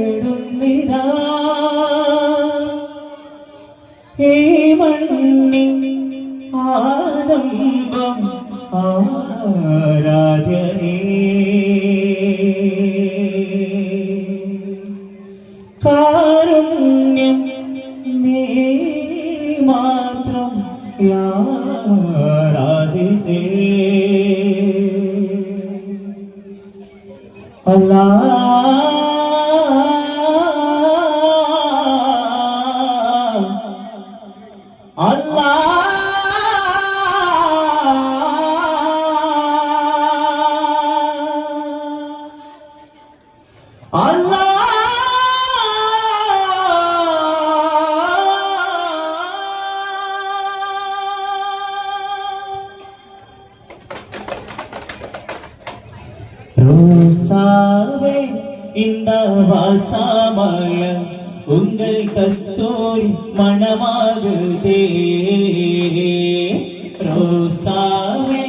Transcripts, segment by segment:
തേടുന്നിതാ ഈ മണ്ണിൻ ആലംബം ആരാധ്യനേ കാരുണ്യം നീ മാത്രം യാരാധിതേ അല്ലാഹ് ரோசாவே இந்த வாசமலர் உங்கள் கஸ்தூரி மணமாகுதே ரோசாவே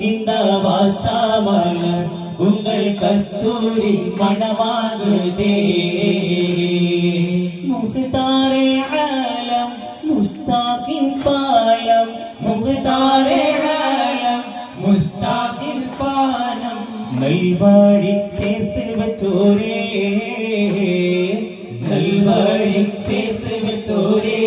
இந்த வாசமலர் உங்கள் கஸ்தூரி மணமாகுதே முகதாரே ஆலம் முஸ்தாகின் பாலம் முகதாரே ஆலம் முஸ்தாகின் பாலம் நல்வாழி சேர்த்து வச்சோரே நல்வாழி சேர்த்து வச்சோரே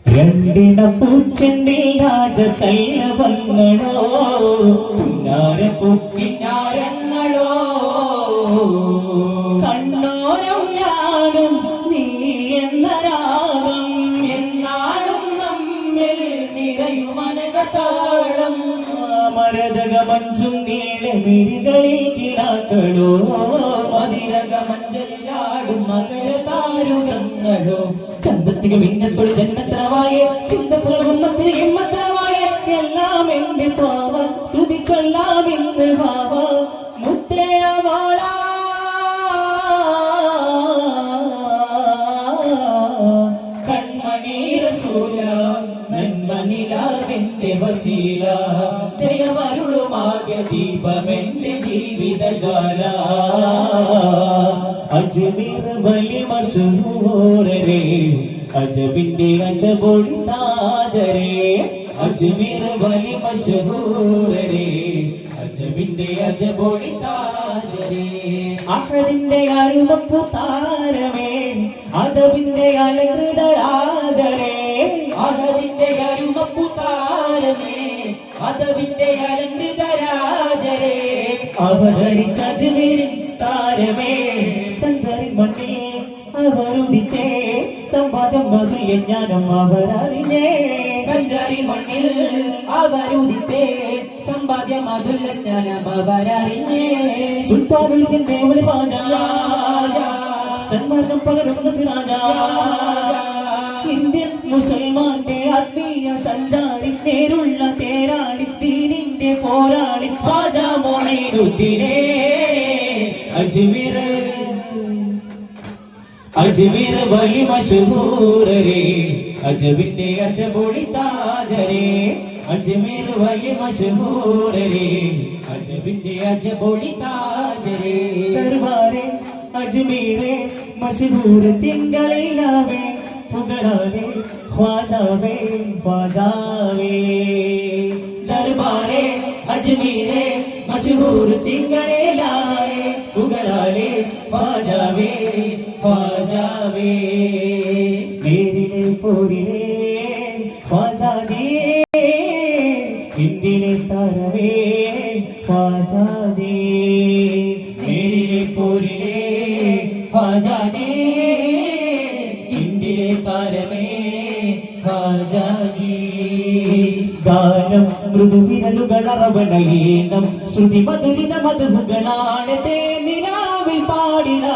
രണ്ടിട പൂച്ചെണ്ടി രാജസൈല വന്നടോ പുന്നാര പൂക്കിനാരങ്ങളോ കണ്ണോരം ഞാനും നീ എന്ന രാഗം എന്നാളും നമ്മിൽ നിറയുമനകതാളം മരതക മഞ്ചും നീളമിഴികളിൽ കിനാക്കളോ മതിരക മഞ്ചലിലാടും മകര താരുകങ്ങളോ ചന്തത്തിക മിന്നത്തൊളി ജന്മത്രവായ ചിന്തപ്പുറമത്തിന് എമ്മത്രവായ എല്ലാം എന്റെ പാവ സ്തുതി ചൊല്ലാം ഇന്ന് ഭാവ മുത്തയവാള കൺമണി റസൂല നന്മനിലാവെന്റെ വസീല ജയമരുളുമാക ദീപമെന്റെ ജീവിത ജ്വാല അജ്മീർ വലി മശഹൂരരേ അജബിന്റെ അജബൊളി താജരേ അജ്മീർ വലി മശഹൂരരേ അജബിന്റെ അജബൊളി താജരേ അഹദിന്റെ അരുമപ്പു താരമേ അദബിന്റെ അലങ്കൃത രാജരേ അഹദിന്റെ അരുമപ്പു താരമേ അദബിന്റെ അലങ്കൃത രാജരേ അവതരിച്ച അജ്മീരിൻ താരമേ സഞ്ചാരി മണ്ണിൽ അവരുദിത്തേ സമ്പാദം മധുയ ജ്ഞാനം അവരറിഞ്ഞേ സഞ്ചാരി മണ്ണിൽ അവരുദിത്തേ സമ്പാദ്യ മധുല്ല ജ്ഞാനം അവരറിഞ്ഞേ സുൽത്താനുൽ ദേവൽ രാജ സന്മാർഗം പകരുന്ന സിറാജ ഇന്ത്യൻ മുസൽമാന്റെ ആത്മീയ സഞ്ചാരി നേരുള്ള തേരാളി ദീനിന്റെ പോരാളി ഖ്വാജ മൊഈനുദ്ദീനേ അജ്മീർ അജ്മീർ വലി മശഹൂരരേ അജബിന്റെ അജബൊളി താജരേ അജ്മീർ വലി മശഹൂരരേ അജബിന്റെ അജബൊളി താജരേ ദർബാരേ അജ്മീരേ മശഹൂർ തിങ്കളിലാവേ പുകളാവേ ഖ്വാജാവേ ഖ്വാജാവേ ദർബാരേ അജ്മീരേ മശഹൂർ തിങ്കളിലാവേ പുകളാലേ ഖ്വാജാവേ ഖ്വാജാവേ നേരിലെ പോരിലെ ഖ്വാജാജി ഇന്ദിലെ താരവേ ഖ്വാജാജി നേരിലെ പോരിലെ ഖ്വാജാജി ഇന്ദിലെ താരമേ ഖ്വാജാജി ഗാനം മൃദുവിരലുകൾ അറവണയേണം ശ്രുതി മധുരിത മധുകളാണ് തേനിലാവിൽ പാടിടാം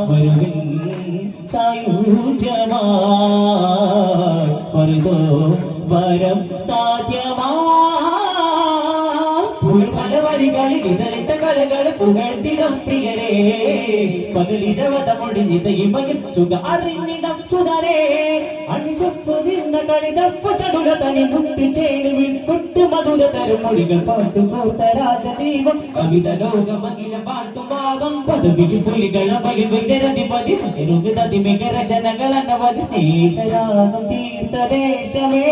വരുവിൻ സായുജ്യമായി പരുതോ വരം സാധ്യമായി പല വരികളിൽ ഇതറിട്ട കലകളെ പുകഴ്ത്തിടം പ്രിയരേ പകലിരവതമൊടിഞ്ഞിതയിമയിൽ സുഖ അറിഞ്ഞിടം സുതരേ അണിസൊപ്പുതിർന്ന കളിതപ്പു ചടുല തനി മുട്ടിച്ചേനുവിൽ കൊട്ടു മധുര തരും മൊഴികൾ പാട്ടുപോത്ത രാജദീപം കവിത ലോകമകില പാട്ടുമാകം പദവിയിൽ പുലികള വയിൽ വൈദ്യരധിപതി പതിരുകതി മികരചനകളനവധി സ്നേഹരാഗം തീർത്ഥദേശമേ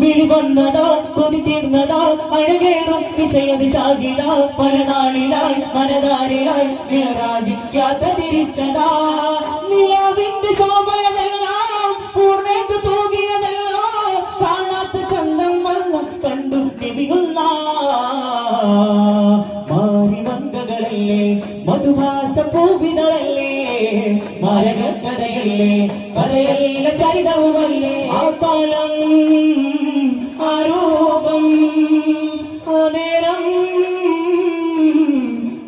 വിളി വന്നതാ കൊതി തീർന്നതാ അഴകേറും വിഷയദിശാകില പല നാളിലായി മനതാരിലായി മിഹ്റാജിൽ യാത്ര തിരിച്ചതാ നിലാവിന്റെ ശോഭയതെല്ലാം പൂർണ്ണേന്ദു തൂകിയതെല്ലാം കാണാത്ത ചന്തം വന്ന കണ്ടു നബിയുള്ള മാരിമംഗകളല്ലേ മധുഭാസ പൂവിതളല്ലേ മാരകക്കഥയല്ലേ കഥയല്ല ചരിതവുമല്ലേ ആ കാലം ആ രൂപം ആ നേരം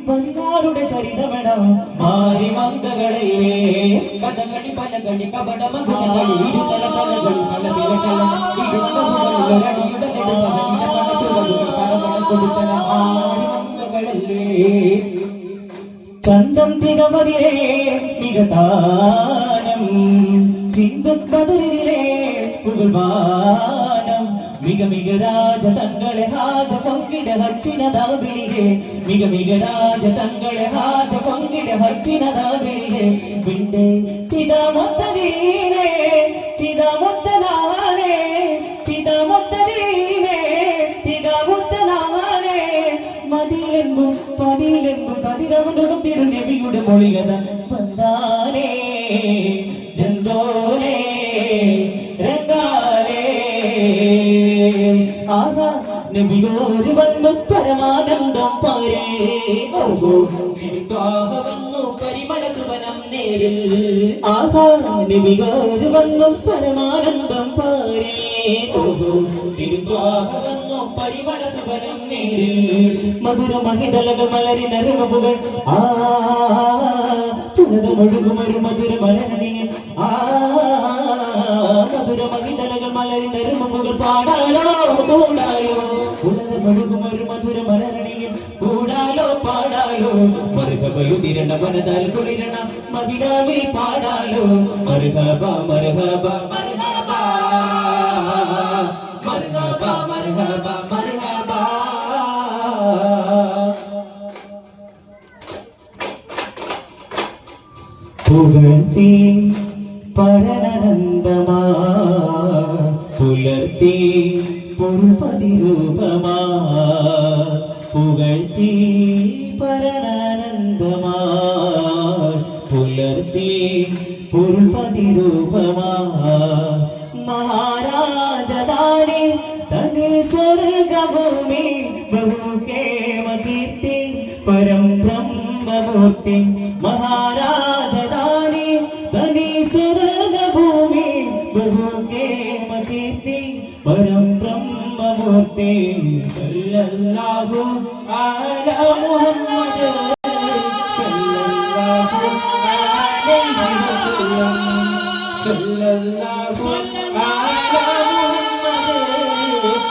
പതിനാറുടെ ചരിതമെട മാരിമംഗകളല്ലേ കഥകളി പലകളി കപട മധുരകളി ഇരുതല തലകളി കലവില കലടിയുടെ മാരിമംഗകളല്ലേ ചന്തം തികവതിരേ മികതാനം ചിന്തപ്പതിരിലേ പുകഴ്വാനം മിക മിക രാജ തങ്ങളെ ഹാജ പൊങ്കിട ഹച്ചിനതാ വിളികെ മിക മിക രാജ തങ്ങളെ ഹാജ പൊങ്കിട ഹച്ചിനതാ വിളികെ പിന്നെ ചിതമൊത്തതീനേ ചിതമൊത്തതാണേ ചിതമൊത്തതീനേ തികമൊത്തതാണേ മതിലെങ്കും പതിലെങ്കും കതിരവനും തിരുനബിയുടെ മൊഴികത വന്നാലേ ജന്തോലേ രംഗാലേ ആഹാ നബിയോര് വന്നു പരമാനന്ദം പാരേ വന്നു പരിമള സുവനം നേരിൽ ആഹാ നബിയോര് വന്നു പരമാനന്ദം പാരേ തിരുദ്വാഹവന്നു പരിമള സുവനം നേരിൽ മധുര മഹിതലകൾ മലരിനറുമുകൾ ആ പുനരമൊഴുകുമൊരു മധുര മലരണിയിൽ ആ മധുര മഹിതലകൾ മലരിനറുമുകൾ പാടാലോ കൂടാലോ പുനരമൊഴുകുമൊരു മധുര മലരണിയിൽ കൂടാലോ പാടാലോ മർഹബയുതിരണ വനതാൽ കുളിരണ മദിനാവിൽ പാടാലോ മർഹബ മർഹബ മർഹബ മർഹബ മർഹബ മർഹബ പുകഴ്ത്തി പരനന്ദമാ പുലർത്തി പൊരുപതിരൂപമാ പുകഴ്ത്തി പരനന്ദമാ പുലർത്തി പൊരുപതിരൂപമാ മഹാരാജധാനി തനി സ്വർഗഭൂമി ബഹുകേമ കീർത്തി പരം ബ്രഹ്മമൂർത്തി മഹാരാജധാനി തനി സ്വർഗഭൂമി ബഹുകേമ കീർത്തി പരം ബ്രഹ്മമൂർത്തി സല്ലല്ലാഹു അലാ മുഹമ്മദ് സല്ലല്ലാഹു അലൈഹി വസല്ലം സല്ലല്ലാഹു അലാ മുഹമ്മദ്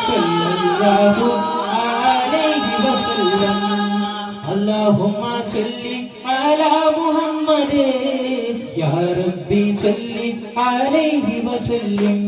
സല്ലല്ലാഹു അലൈഹി വസല്ലം اللهم صل على محمد يا ربي صل عليه وسلم.